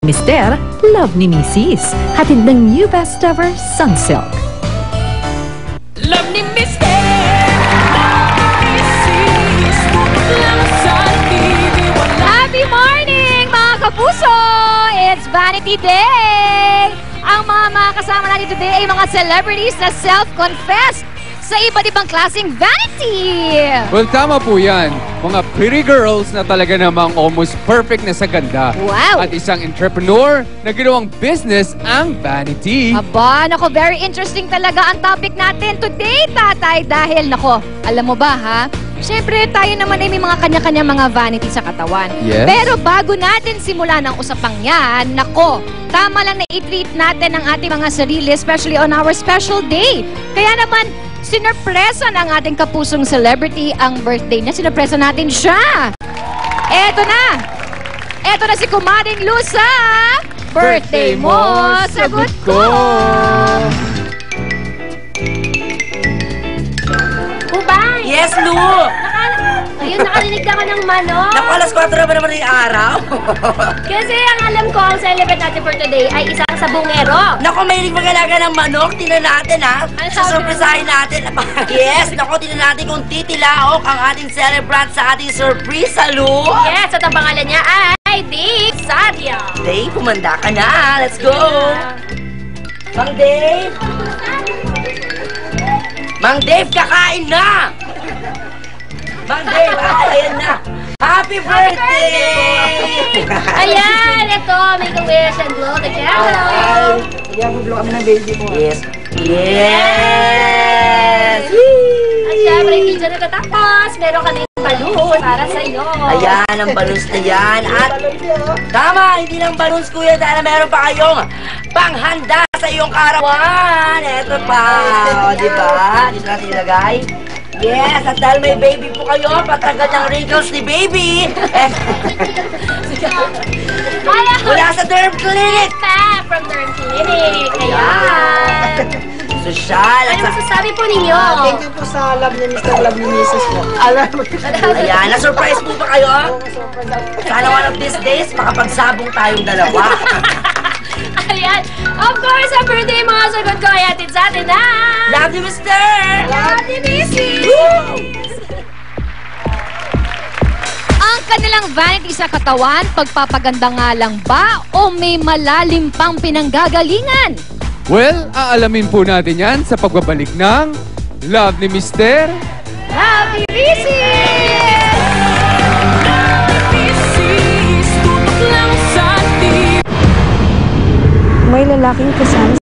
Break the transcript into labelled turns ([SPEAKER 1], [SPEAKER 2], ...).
[SPEAKER 1] Mister, love ni Mrs. Hatid ng new best ever Sunsilk.
[SPEAKER 2] Love ni Mister, love ni Mrs. Lang sa TV wala.
[SPEAKER 3] Happy morning mga kapuso! It's Vanity Day! Ang mga makakasama natin today ay mga celebrities na self-confessed sa iba't ibang klaseng vanity!
[SPEAKER 4] Well, tama po yan. Mga pretty girls na talaga namang almost perfect na sa ganda.
[SPEAKER 3] Wow!
[SPEAKER 4] At isang entrepreneur na ginawang business ang vanity.
[SPEAKER 3] Aba, nako, very interesting talaga ang topic natin today, tatay. Dahil, nako, alam mo ba ha? Siyempre, tayo naman ay may mga kanya-kanya mga vanity sa katawan.
[SPEAKER 4] Yes.
[SPEAKER 3] Pero bago natin simulan ang usapang yan, nako, tama lang na i-treat natin ang ating mga sarili, especially on our special day. Kaya naman, sinurpresa ng ating kapusong celebrity ang birthday niya. Sinurpresa natin siya. Eto na. Eto na si Kumaring Lusa. Birthday mo, sagot ko.
[SPEAKER 5] Ubay!
[SPEAKER 6] Yes, Lu!
[SPEAKER 5] Ayun, nakarinig na ka ng manok.
[SPEAKER 6] Naku, alas 4 na ba naman yung araw?
[SPEAKER 5] Kasi ang alam ko, ang celebrate natin for today ay isang sabungero.
[SPEAKER 6] Naku, mahilig mag-alaga ng manok. Tinan natin, ha? Susurpresahin natin. Yes, naku, tinan natin kung titilaok ang ating celebrant sa ating surprise, Lu.
[SPEAKER 5] Yes, at ang pangalan niya ay Dave Sadia.
[SPEAKER 6] Dave, kumanda ka na. Let's go! Mang Dave! Mang Dave, kakain na! Mang Dave, ayan na! Happy birthday!
[SPEAKER 5] Ayan, ito, make a wish and blow the candle.
[SPEAKER 6] Ayan, mag-blow kami ng baby mo. Yes! Yes!
[SPEAKER 5] At syempre, hindi dyan natatapos. Meron kami balloon para sa iyo.
[SPEAKER 6] Ayan, ang balloons na yan. At tama, hindi lang balloons, kuya, dahil meron pa kayong panghanda sa iyong karawan. Eto pa, o, diba? Dito natin ilagay. Yes, at dahil may baby po kayo, patanggal ng wrinkles ni baby. Mula sa Derm Clinic.
[SPEAKER 5] Back from Derm Clinic. Ayan.
[SPEAKER 6] Sosyal.
[SPEAKER 5] Ano masasabi po ninyo?
[SPEAKER 7] Thank you po sa love ni Mr. Love ni Mrs. po. Alam mo.
[SPEAKER 6] Ayan, na-surprise po ba kayo? Sana one of these days, makapagsabong tayong dalawa.
[SPEAKER 5] Ayan. Of course, ang birthday mga sagot ko ay atin sa atin na
[SPEAKER 6] Love you, Mr.
[SPEAKER 5] Love ni Mrs.
[SPEAKER 3] Ang kanilang vanity sa katawan, pagpapaganda nga lang ba o may malalim pang pinanggagalingan?
[SPEAKER 4] Well, aalamin po natin yan sa pagbabalik ng Love ni Mister.
[SPEAKER 3] Love ni Mrs.
[SPEAKER 2] Mrs. Tutok lang sa TV.
[SPEAKER 8] May lalaking kasama